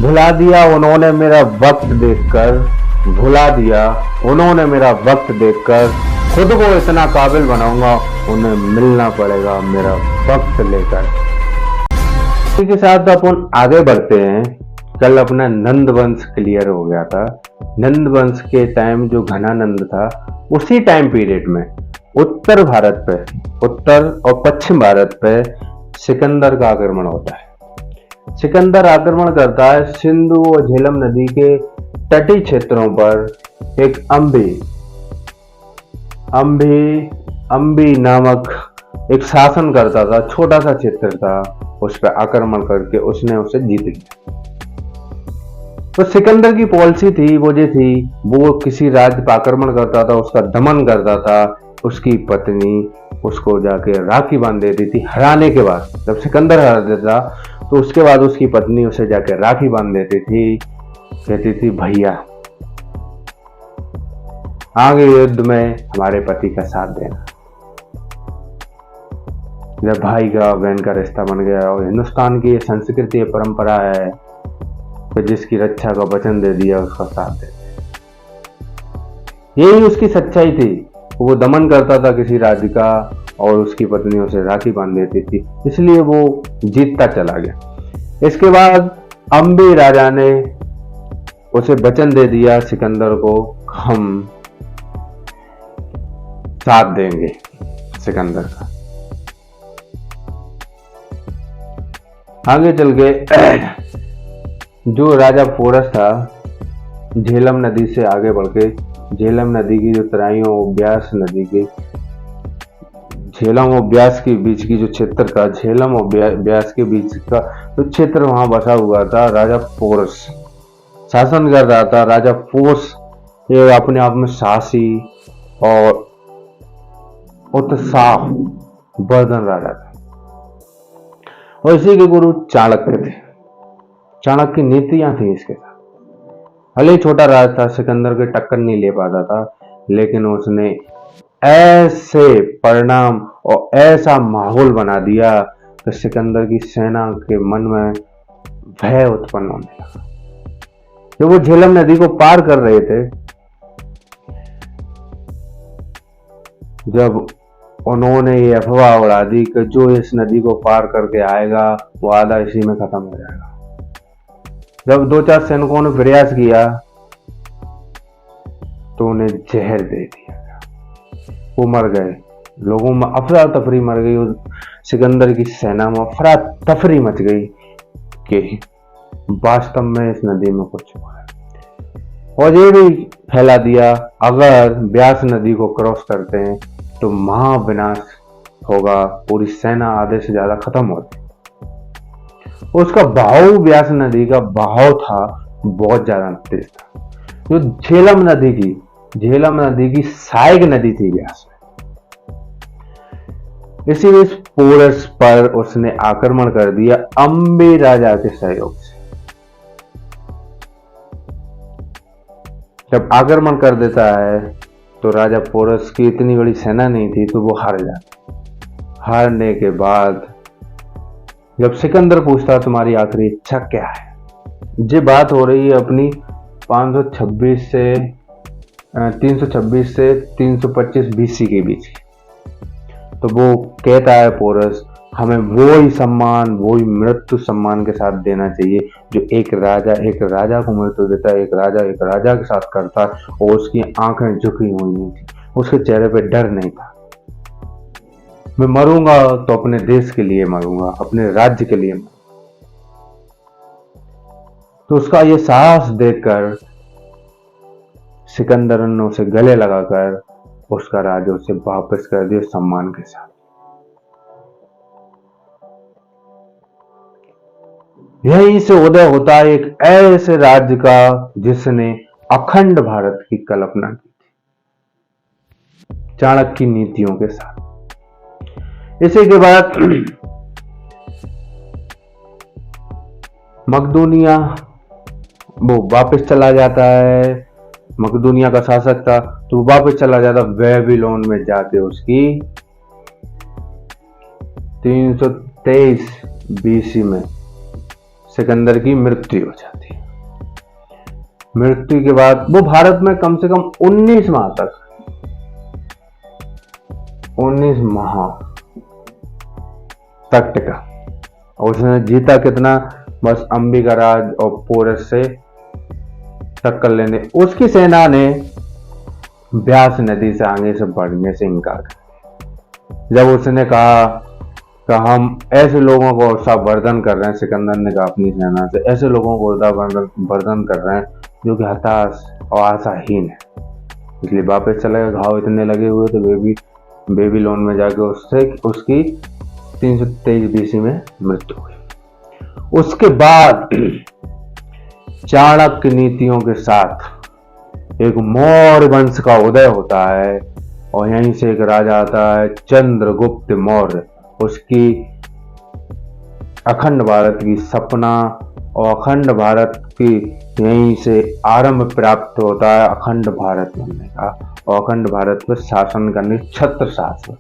भुला दिया उन्होंने मेरा वक्त देखकर, भुला दिया उन्होंने मेरा वक्त देखकर, खुद को इतना काबिल बनाऊंगा उन्हें मिलना पड़ेगा मेरा वक्त लेकर। इसी के साथ अपन आगे बढ़ते हैं। कल अपना नंद वंश क्लियर हो गया था। नंद वंश के टाइम जो घनानंद था, उसी टाइम पीरियड में उत्तर भारत पे, उत्तर और पश्चिम भारत पे सिकंदर का आक्रमण होता है। सिकंदर आक्रमण करता है सिंधु और झेलम नदी के तटीय क्षेत्रों पर। एक अंबी नामक एक शासन करता था, छोटा सा क्षेत्र था, उस पर आक्रमण करके उसने उसे जीत लिया। तो सिकंदर की पॉलिसी थी, वो जो थी, वो किसी राज्य पर आक्रमण करता था, उसका दमन करता था। उसकी पत्नी उसको जाके राखी बांध देती थी हराने के बाद। जब सिकंदर हरा देता तो उसके बाद उसकी पत्नी उसे जाके राखी बांध देती थी, कहती थी भैया आगे युद्ध में हमारे पति का साथ देना। जब भाई का बहन का रिश्ता बन गया, और हिंदुस्तान की ये संस्कृति परंपरा है कि जिसकी रक्षा का वचन दे दिया उसका साथ दे दिया। यही उसकी सच्चाई थी। वो दमन करता था किसी राज्य का और उसकी पत्नी उसे राखी बांध देती थी, इसलिए वो जीतता चला गया। इसके बाद अंबी राजा ने उसे वचन दे दिया सिकंदर को, हम साथ देंगे सिकंदर का। आगे चल के जो राजा पोरस था, झेलम नदी से आगे बढ़ के, झेलम नदी की जो तराइयों, ब्यास नदी के झेलम और ब्यास के बीच की जो क्षेत्र था, झेलम और ब्यास के बीच का जो क्षेत्र वहां बसा हुआ था, राजा पोरस शासन कर रहा था। राजा पोरस ये अपने आप में साहसी और उत्साह वर्धन राजा था। और इसी के गुरु चाणक्य थे। चाणक्य की नीतियां थी इसके साथ। भले ही छोटा राज था, सिकंदर के टक्कर नहीं ले पाता था, लेकिन उसने ऐसे परिणाम और ऐसा माहौल बना दिया कि सिकंदर की सेना के मन में भय उत्पन्न होने लगा। जब वो झेलम नदी को पार कर रहे थे, जब उन्होंने ये अफवाह उड़ा दी कि जो इस नदी को पार करके आएगा वो आधा इसी में खत्म हो जाएगा। जब 2-4 सैनिकों ने प्रयास किया तो उन्हें जहर दे दिया, वो मर गए। लोगों में अफरा तफरी मर गई, सिकंदर की सेना में अफरा तफरी मच गई कि वास्तव में इस नदी में कुछ हुआ है। और ये भी फैला दिया अगर ब्यास नदी को क्रॉस करते हैं तो महाविनाश होगा, पूरी सेना आधे से ज्यादा खत्म होती। उसका बहाव, ब्यास नदी का बहाव था बहुत ज्यादा तेज था। जो झेलम नदी की सहायक नदी थी ब्यास में। इसीलिए पोरस पर उसने आक्रमण कर दिया अंबी राजा के सहयोग से। जब आक्रमण कर देता है तो राजा पोरस की इतनी बड़ी सेना नहीं थी, तो वो हार जाता। हारने के बाद जब सिकंदर पूछता तुम्हारी आखिरी इच्छा क्या है, ये बात हो रही है अपनी 326 से 325 बीसी के बीच की, तो वो कहता है पोरस हमें वो ही सम्मान, वो ही मृत्यु सम्मान के साथ देना चाहिए जो एक राजा को मृत्यु देता है, एक राजा के साथ करता है। और उसकी आंखें झुकी हुई नहीं थी, उसके चेहरे पे डर नहीं था। मैं मरूंगा तो अपने देश के लिए मरूंगा, अपने राज्य के लिए मरूंगा। तो उसका ये साहस देखकर सिकंदर ने उसे गले लगाकर उसका राज्य उसे वापस कर दिया सम्मान के साथ। यहीं से उदय होता है एक ऐसे राज्य का जिसने अखंड भारत की कल्पना की थी चाणक्य की नीतियों के साथ। इसी के बाद मकदूनिया वो वापस चला जाता है। मकदूनिया का शासक था तो वो वापस चला जाता बेबीलोन में जाके उसकी 323 बीसी में सिकंदर की मृत्यु हो जाती है। मृत्यु के बाद वो भारत में कम से कम 19 माह तक 19 माह तक टिका। उसने जीता कितना, बस अंबिका राज और पोरस से टक्कर लेने। उसकी सेना ने ब्यास नदी से आगे से बढ़ने से इनकार कर दिया। जब उसने कहा कि हम ऐसे लोगों को वर्धन कर रहे हैं, सिकंदर ने कहा अपनी सेना से, ऐसे लोगों को वर्धन कर रहे हैं जो कि हताश और आशाहीन है, इसलिए वापस चले गए। घाव इतने लगे हुए थे, बेबीलोन में जाके उसकी 323 BC में मृत्यु हुई। उसके बाद चाणक्य नीतियों के साथ एक मौर्य वंश का उदय होता है और यहीं से एक राजा आता है चंद्रगुप्त मौर्य। उसकी अखंड भारत की सपना और अखंड भारत की यहीं से आरंभ प्राप्त होता है, अखंड भारत बनने का और अखंड भारत पर शासन करने, छत्र शासन।